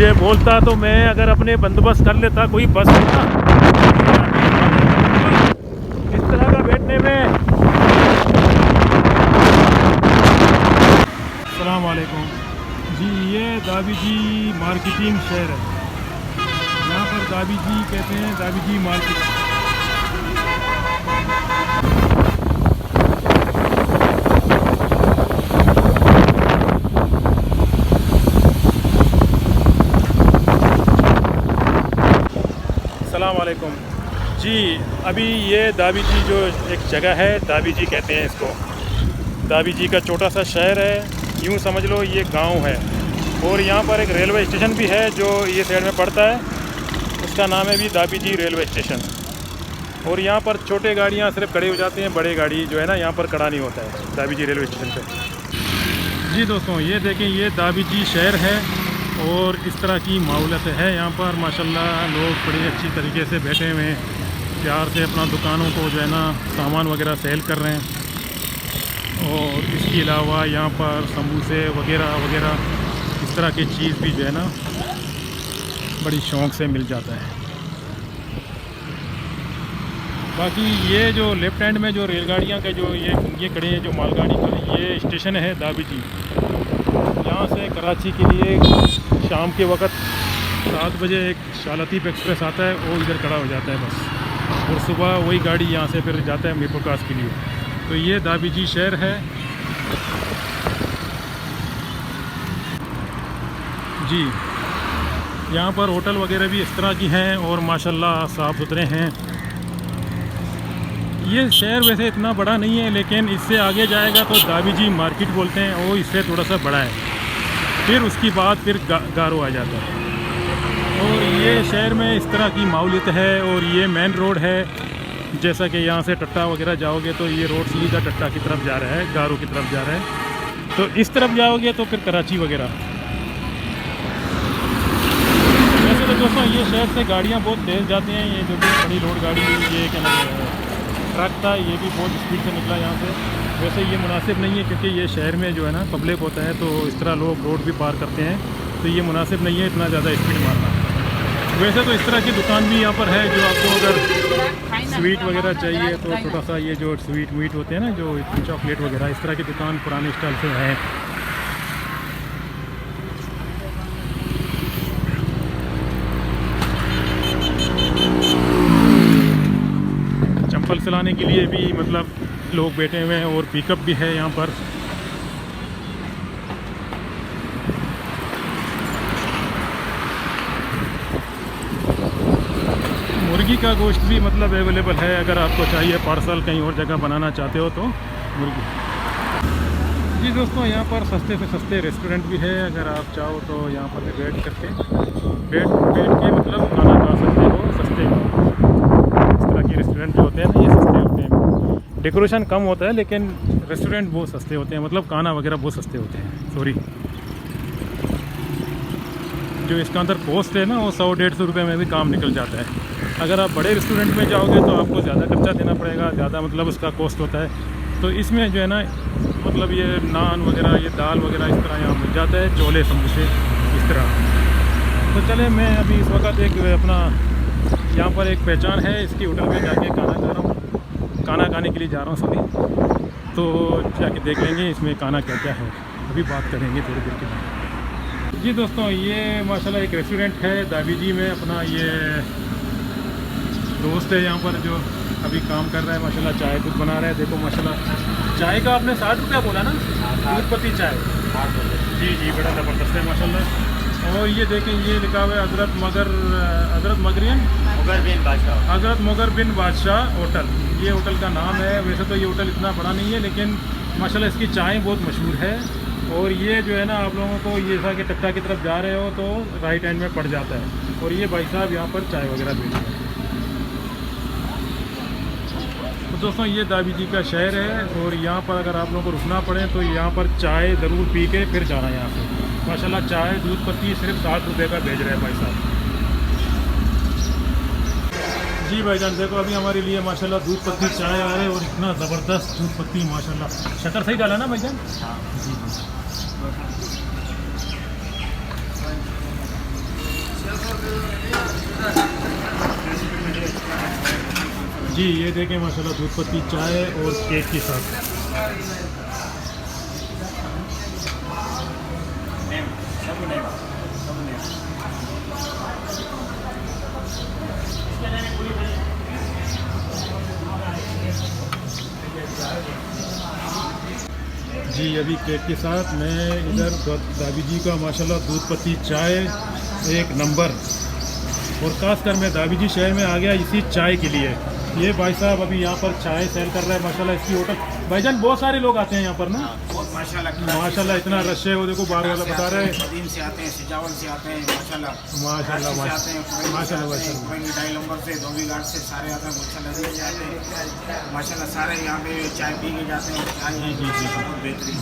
मुझे बोलता तो मैं अगर अपने बंदोबस्त कर लेता कोई बस लेता इस तरह का बैठने में। अस्सलाम वालेकुम जी, ये दाबी जी मार्केटिंग शहर है। यहाँ पर दाबी जी कहते हैं, दाबी जी मार्केट। अस्सलाम वालेकुम जी, अभी ये दाबी जी जो एक जगह है, दाबी जी कहते हैं इसको। दाबी जी का छोटा सा शहर है, यूँ समझ लो ये गांव है। और यहाँ पर एक रेलवे स्टेशन भी है जो ये साइड में पड़ता है, उसका नाम है भी दाबी जी रेलवे स्टेशन। और यहाँ पर छोटे गाड़ियाँ सिर्फ खड़ी हो जाती हैं, बड़े गाड़ी जो है ना यहाँ पर खड़ा नहीं होता है दाबी जी रेलवे स्टेशन पे। जी दोस्तों, ये देखें, ये दाबी जी शहर है और इस तरह की माहौलत है यहाँ पर। माशाल्लाह लोग बड़ी अच्छी तरीके से बैठे हुए हैं, प्यार से अपना दुकानों को जो है ना सामान वगैरह सेल कर रहे हैं। और इसके अलावा यहाँ पर समोसे वगैरह वगैरह इस तरह की चीज़ भी जो है ना बड़ी शौक़ से मिल जाता है। बाकी ये जो लेफ़्ट हैंड में जो रेलगाड़ियाँ का जो ये खड़े हैं, जो मालगाड़ी का ये स्टेशन है दाबी जी। यहाँ से कराची के लिए शाम के वक्त 7 बजे एक शालतीफ़ एक्सप्रेस आता है, वो इधर खड़ा हो जाता है बस। और सुबह वही गाड़ी यहाँ से फिर जाता है मीर प्रकाश के लिए। तो ये दाबी जी शहर है जी। यहाँ पर होटल वगैरह भी इस तरह की हैं और माशाल्लाह साफ़ सुथरे हैं। ये शहर वैसे इतना बड़ा नहीं है, लेकिन इससे आगे जाएगा तो दाबी जी मार्केट बोलते हैं, वो इससे थोड़ा सा बड़ा है। फिर उसकी बाद फिर गारो आ जाता है। और ये शहर में इस तरह की माहौलियत है। और ये मेन रोड है, जैसा कि यहाँ से टट्टा वगैरह जाओगे तो ये रोड सीधा टट्टा की तरफ जा रहा है, गारो की तरफ जा रहा है। तो इस तरफ जाओगे तो फिर कराची वगैरह। वैसे तो दोस्तों ये शहर से गाड़ियाँ बहुत तेज़ जाती हैं। ये जो भी बड़ी लोड गाड़ी, ये क्या नाम है, ट्रक था, ये भी बहुत स्पीड से निकला यहाँ से। वैसे ये मुनासिब नहीं है क्योंकि ये शहर में जो है ना पब्लिक होता है, तो इस तरह लोग रोड भी पार करते हैं, तो ये मुनासिब नहीं है इतना ज़्यादा स्पीड मारना। वैसे तो इस तरह की दुकान भी यहाँ पर है, जो आपको अगर स्वीट वगैरह चाहिए तो छोटा सा ये जो स्वीट मीट होते हैं ना, जो चॉकलेट वगैरह, इस तरह की दुकान पुराने स्टाइल से है। चप्पल चलाने के लिए भी मतलब लोग बैठे हुए हैं और पिकअप भी है यहाँ पर। मुर्गी का गोश्त भी मतलब अवेलेबल है, अगर आपको चाहिए पार्सल कहीं और जगह बनाना चाहते हो तो मुर्गी। जी दोस्तों, यहाँ पर सस्ते से सस्ते रेस्टोरेंट भी है, अगर आप चाहो तो यहाँ पर बैठ के मतलब खाना खा सकते हो सस्ते में। इस तरह के रेस्टोरेंट जो होते हैं ना, ये सस्ते होते हैं। डेकोरेशन कम होता है लेकिन रेस्टोरेंट बहुत सस्ते होते हैं, मतलब खाना वगैरह बहुत सस्ते होते हैं। सॉरी, जो इसका अंदर कॉस्ट है ना वो 100-150 रुपये में भी काम निकल जाता है। अगर आप बड़े रेस्टोरेंट में जाओगे तो आपको ज़्यादा खर्चा देना पड़ेगा, ज़्यादा मतलब उसका कॉस्ट होता है। तो इसमें जो है ना मतलब ये नान वगैरह, ये दाल वगैरह इस तरह यहाँ मिल जाता है, छोले समोसे इस तरह। तो चले, मैं अभी इस वक्त एक अपना यहाँ पर एक पहचान है, इसकी होटल में जाके खाना खाने के लिए जा रहा हूँ सभी। तो जाके देख लेंगे इसमें खाना क्या क्या है, अभी बात करेंगे थोड़ी देर के बाद। जी दोस्तों, ये माशाल्लाह एक रेस्टोरेंट है दाबी जी में। अपना ये दोस्त है यहाँ पर जो अभी काम कर रहा है, माशाल्लाह चाय दूध बना रहा है। देखो माशाल्लाह, चाय का आपने 60 रुपया बोला ना, दूध पत्ती चाय। जी जी, बड़ा ज़बरदस्त है माशाल्लाह। और ये देखें, ये लिखा हुआ है हज़रत मोगर बिन बादशाह होटल, ये होटल का नाम है। वैसे तो ये होटल इतना बड़ा नहीं है, लेकिन माशाल्लाह इसकी चाय बहुत मशहूर है। और ये जो है ना आप लोगों को ये जैसा कि टट्टा की तरफ जा रहे हो तो राइट हैंड में पड़ जाता है। और ये भाई साहब यहाँ पर चाय वगैरह बेच रहे हैं। तो दोस्तों, ये दाबी जी का शहर है और यहाँ पर अगर आप लोगों को रुकना पड़े तो यहाँ पर चाय ज़रूर पी के फिर जाना यहाँ से। माशाल्लाह चाय दूध पत्ती सिर्फ 60 रुपये का भेज रहे हैं भाई साहब। जी भाईजान, देखो अभी हमारे लिए माशाल्लाह दूध पत्ती चाय आ रहे हैं और इतना ज़बरदस्त दूध पत्ती माशाल्लाह। शक्कर सही डाला ना भाईजान? जी। जी ये देखें माशाल्लाह दूध पत्ती चाय और केक के साथ। जी अभी केक के साथ मैं इधर दादी जी का माशाल्लाह दूध पत्ती चाय एक नंबर, और ख़ासकर मैं दादी जी शहर में आ गया इसी चाय के लिए। ये भाई साहब अभी यहाँ पर चाय सेल कर रहा है माशाल्लाह। इसकी होटल भाईजान बहुत सारे लोग आते हैं यहाँ पर ना, माशाल्लाह इतना रश है। वो देखो बाहर वाला बता रहे हैं से आते हैं, सिजावल से आते हैं, माशाल्लाह माशाल्लाह माशाल्लाह से धोबी घाट से सारे आते हैं, माशाल्लाह सारे यहाँ पे चाय पी के जाते हैं।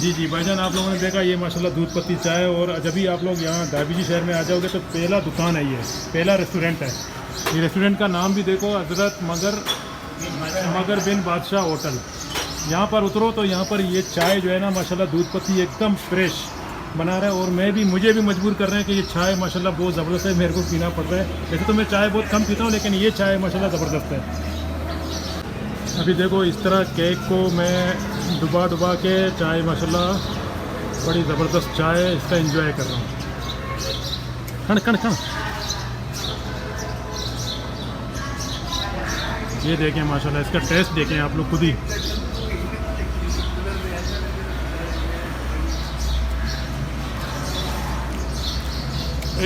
जी भाईजान आप लोगों ने देखा ये माशाल्लाह दूध पत्ती चाय। और जब भी आप लोग यहाँ दाबीजी शहर में आ जाओगे तो पहला दुकान है, ये पहला रेस्टोरेंट है। ये रेस्टोरेंट का नाम भी देखो, हजरत मगर बिन बादशाह होटल। यहाँ पर उतरो तो यहाँ पर ये चाय जो है ना माशाल्लाह दूध पत्ती एकदम फ्रेश बना रहा है। और मुझे भी मजबूर कर रहे हैं कि ये चाय माशाल्लाह बहुत ज़बरदस्त है, मेरे को पीना पड़ रहा है। वैसे तो मैं चाय बहुत कम पीता हूँ, लेकिन ये चाय माशाल्लाह ज़बरदस्त है। अभी देखो इस तरह केक को मैं डुबा के चाय माशाल्लाह बड़ी ज़बरदस्त चाय इसका एंजॉय कर रहा हूँ। खण ये देखें माशाल्लाह, इसका टेस्ट देखें आप लोग खुद ही।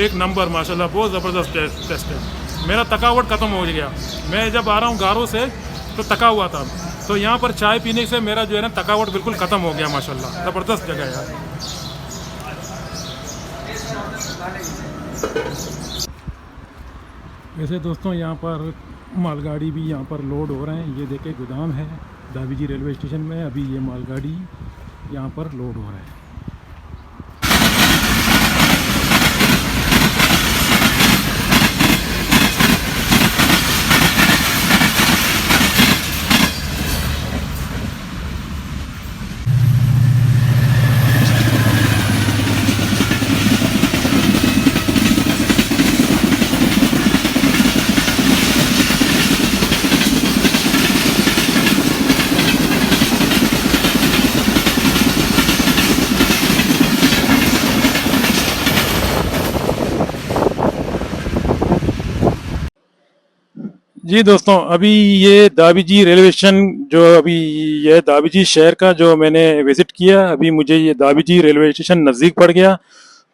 एक नंबर माशाल्लाह, बहुत ज़बरदस्त टेस्ट है। मेरा थकावट ख़त्म हो गया। मैं जब आ रहा हूँ गारों से तो थका हुआ था, तो यहाँ पर चाय पीने से मेरा जो है ना थकावट बिल्कुल ख़त्म हो गया माशाल्लाह। ज़बरदस्त जगह है यार। वैसे दोस्तों यहाँ पर मालगाड़ी भी यहाँ पर लोड हो रहे हैं। ये देखे गोदाम है दाबीजी रेलवे स्टेशन में, अभी ये मालगाड़ी यहाँ पर लोड हो रहा है। जी दोस्तों, अभी ये दाबीजी रेलवे स्टेशन जो अभी ये दाबीजी शहर का जो मैंने विज़िट किया, अभी मुझे ये दाबीजी रेलवे स्टेशन नज़दीक पड़ गया।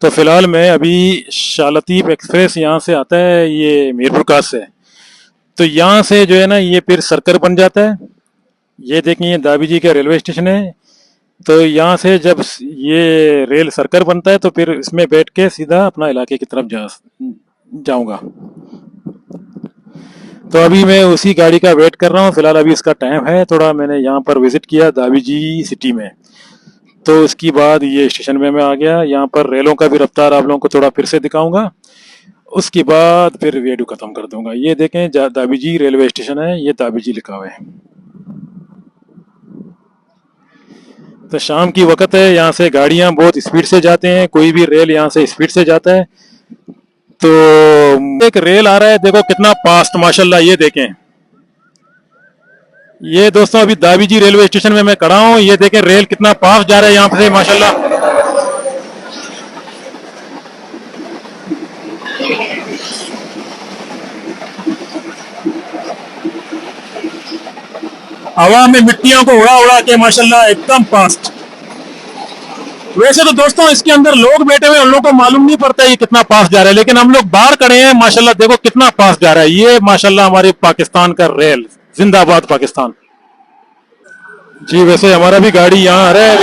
तो फ़िलहाल मैं अभी शालतीफ़ एक्सप्रेस यहाँ से आता है, ये मीरपुर कास से। तो यहाँ से जो है ना ये फिर सर्कर बन जाता है। ये देखिए ये दाबीजी का रेलवे स्टेशन है। तो यहाँ से जब ये रेल सर्कर बनता है तो फिर इसमें बैठ के सीधा अपना इलाके की तरफ जाऊँगा। तो अभी मैं उसी गाड़ी का वेट कर रहा हूँ। फिलहाल अभी इसका टाइम है थोड़ा, मैंने यहाँ पर विजिट किया दाबीजी सिटी में, तो उसके बाद ये स्टेशन में मैं आ गया। यहाँ पर रेलों का भी रफ्तार आप लोगों को थोड़ा फिर से दिखाऊंगा, उसके बाद फिर वीडियो खत्म कर दूंगा। ये देखें दाबीजी रेलवे स्टेशन है, ये दाबीजी लिखा हुआ है। तो शाम की वक्त है, यहाँ से गाड़ियाँ बहुत स्पीड से जाते हैं, कोई भी रेल यहाँ से स्पीड से जाता है। तो एक रेल आ रहा है, देखो कितना फास्ट माशाल्लाह। ये देखें, ये दोस्तों अभी दाबीजी रेलवे स्टेशन में मैं खड़ा हूँ। ये देखें रेल कितना फास्ट जा रहा है यहाँ से माशाल्लाह। हवा में मिट्टियों को उड़ा उड़ा के माशाल्लाह एकदम फास्ट। वैसे तो दोस्तों इसके अंदर लोग बैठे हुए, उन लोगों को मालूम नहीं पड़ता ये कितना फास्ट जा रहा है, लेकिन हम लोग बाहर खड़े हैं माशाल्लाह, देखो कितना फास्ट जा रहा है। ये माशाल्लाह हमारे पाकिस्तान का रेल, जिंदाबाद पाकिस्तान। जी वैसे हमारा भी गाड़ी यहाँ आ रहा है,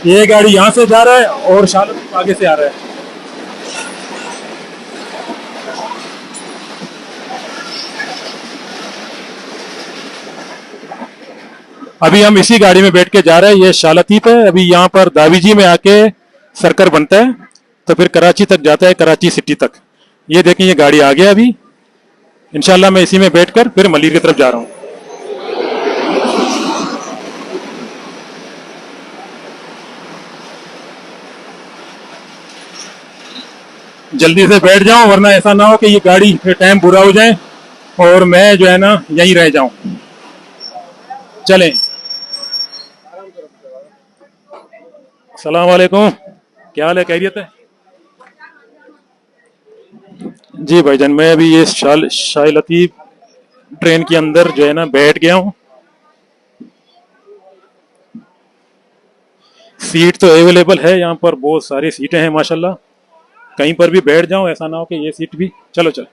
ये गाड़ी यहाँ से जा रहा है और शालत आगे से आ रहा है। अभी हम इसी गाड़ी में बैठ के जा रहे हैं, ये शालतीफ है। अभी यहाँ पर दाबीजी में आके सर्कर बनता है तो फिर कराची तक जाता है, कराची सिटी तक। ये देखें ये गाड़ी आ गया अभी, इंशाल्लाह मैं इसी में बैठकर फिर मलिर की तरफ जा रहा हूँ। जल्दी से बैठ जाऊं, वरना ऐसा ना हो कि ये गाड़ी के टाइम पूरा हो जाए और मैं जो है ना यहीं रह जाऊं। चलें। सलाम वालेकुम, क्या हाल है, खैरियत है? जी भाईजान, मैं अभी ये शाह लतीफ ट्रेन के अंदर जो है ना बैठ गया हूँ। सीट तो अवेलेबल है यहाँ पर, बहुत सारी सीटें हैं माशाल्लाह। कहीं पर भी बैठ जाऊं, ऐसा ना हो कि ये सीट भी। चलो चलो।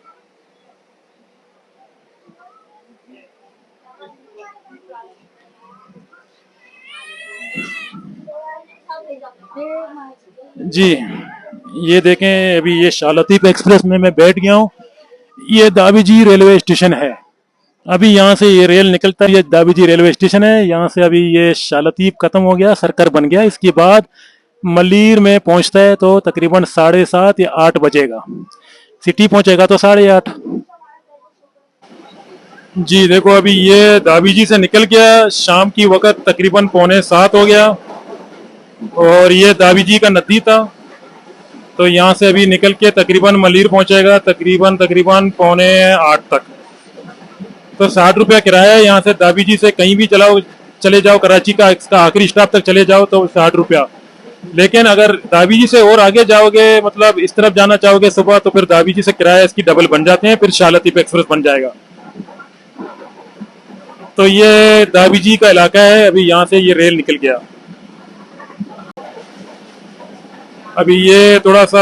जी, ये देखें, अभी ये शाह लतीफ एक्सप्रेस में मैं बैठ गया हूँ। ये दाबीजी रेलवे स्टेशन है। अभी यहाँ से ये रेल निकलता है, ये दाबीजी रेलवे स्टेशन है। यहाँ से अभी ये शाह लतीफ खत्म हो गया, सरकर बन गया। इसके बाद मलीर में पहुंचता है तो तकरीबन 7:30 या 8 बजेगा। सिटी पहुंचेगा तो 8:30। जी देखो, अभी ये दाबीजी से निकल गया, शाम की वक्त तकरीबन 6:45 हो गया। और ये दाबीजी का नदी था, तो यहाँ से अभी निकल के तकरीबन मलीर पहुंचेगा तकरीबन तकरीबन 7:45 तक। तो 60 रुपया किराया है। यहाँ से दाबीजी से कहीं भी चले जाओ, कराची का इसका आखिरी स्टॉप तक चले जाओ तो 60 रुपया। लेकिन अगर दाबीजी से और आगे जाओगे, मतलब इस तरफ जाना चाहोगे सुबह, तो फिर दाबीजी से किराया इसकी डबल बन जाते हैं, फिर शाह लतीफ एक्सप्रेस बन जाएगा। तो ये दाबीजी का इलाका है। अभी यहाँ से ये रेल निकल गया। अभी ये थोड़ा सा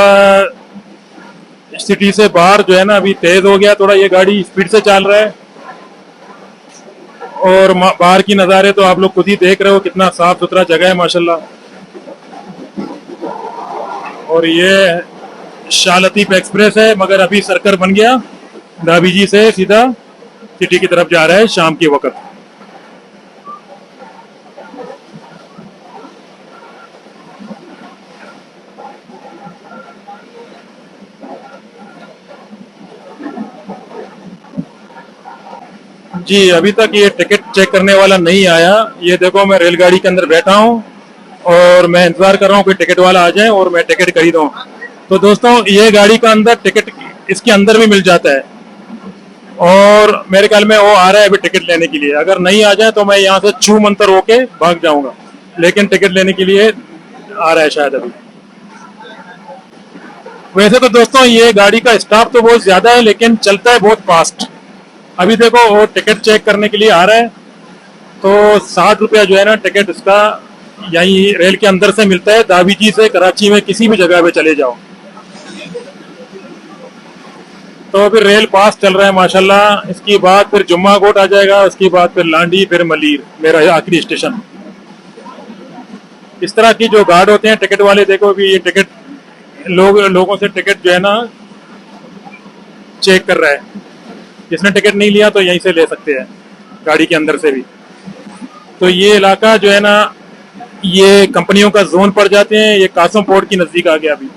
सिटी से बाहर जो है ना अभी तेज हो गया थोड़ा, ये गाड़ी स्पीड से चल रहा है। और बाहर की नज़ारे तो आप लोग खुद ही देख रहे हो, कितना साफ सुथरा जगह है माशाल्लाह। और ये शाह लतीफ एक्सप्रेस है, मगर अभी सर्कर बन गया। दाबीजी से सीधा सिटी की तरफ जा रहा है शाम के वक्त। जी, अभी तक ये टिकट चेक करने वाला नहीं आया। ये देखो, मैं रेलगाड़ी के अंदर बैठा हूँ और मैं इंतजार कर रहा हूँ कि टिकट वाला आ जाए और मैं टिकट खरीदूं। तो दोस्तों, ये गाड़ी का अंदर टिकट इसके अंदर भी मिल जाता है। और मेरे ख्याल में वो आ रहा है अभी टिकट लेने के लिए। अगर नहीं आ जाए तो मैं यहाँ से छू मंतर होके भाग जाऊंगा, लेकिन टिकट लेने के लिए आ रहा है शायद अभी। वैसे तो दोस्तों, ये गाड़ी का स्टाफ तो बहुत ज्यादा है, लेकिन चलता है बहुत फास्ट। अभी देखो, वो टिकट चेक करने के लिए आ रहा है। तो 60 रुपया जो है ना टिकट इसका यहीं रेल के अंदर से मिलता है। दाबीजी से कराची में किसी भी जगह पे चले जाओ। तो फिर रेल पास चल रहा है माशाल्लाह। इसके बाद फिर जुम्मा कोट आ जाएगा, उसके बाद फिर लांडी, फिर मलीर, मेरा आखिरी स्टेशन। इस तरह की जो गार्ड होते हैं टिकट वाले, देखो भी ये टिकट लोगों से टिकट जो है ना चेक कर रहा है। जिसने टिकट नहीं लिया तो यहीं से ले सकते हैं, गाड़ी के अंदर से भी। तो ये इलाका जो है ना, ये कंपनियों का जोन पड़ जाते हैं। ये कासम पोर्ट की नजदीक आ गया अभी।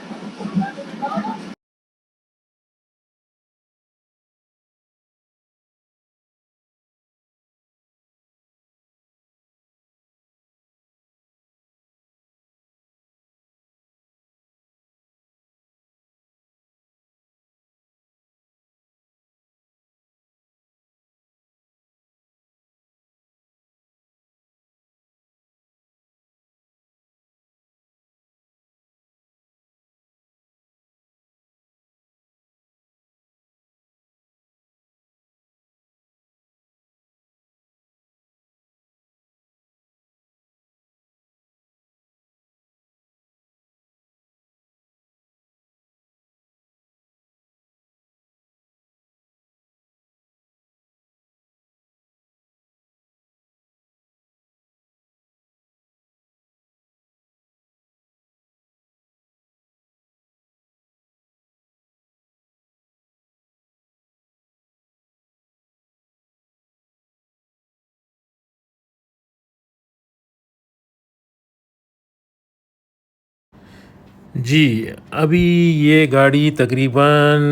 जी, अभी ये गाड़ी तकरीबन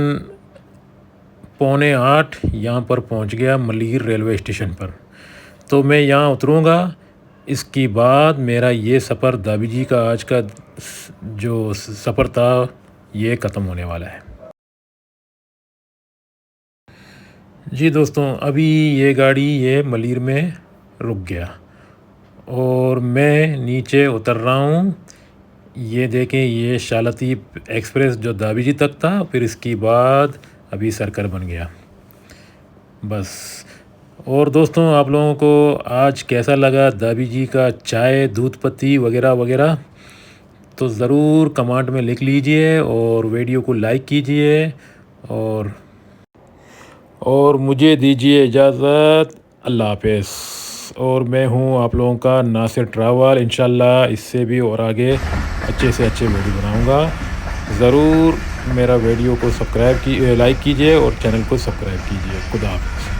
7:45 यहाँ पर पहुँच गया, मलीर रेलवे स्टेशन पर। तो मैं यहाँ उतरूँगा। इसके बाद मेरा ये सफ़र दाबीजी का आज का जो सफ़र था ये ख़त्म होने वाला है। जी दोस्तों, अभी ये गाड़ी ये मलीर में रुक गया और मैं नीचे उतर रहा हूँ। ये देखें, ये शालतीप एक्सप्रेस जो दाबीजी तक था, फिर इसके बाद अभी सर्कल बन गया बस। और दोस्तों, आप लोगों को आज कैसा लगा दाबीजी का चाय, दूध पत्ती वगैरह वगैरह, तो ज़रूर कमेंट में लिख लीजिए और वीडियो को लाइक कीजिए और मुझे दीजिए इजाज़त। अल्लाह हाफ़िज़। और मैं हूँ आप लोगों का नासिर ट्रैवल। इंशाल्लाह इससे भी और आगे अच्छे से अच्छे वीडियो बनाऊँगा। ज़रूर मेरा वीडियो को लाइक कीजिए और चैनल को सब्सक्राइब कीजिए। खुदा हाफ़िज़।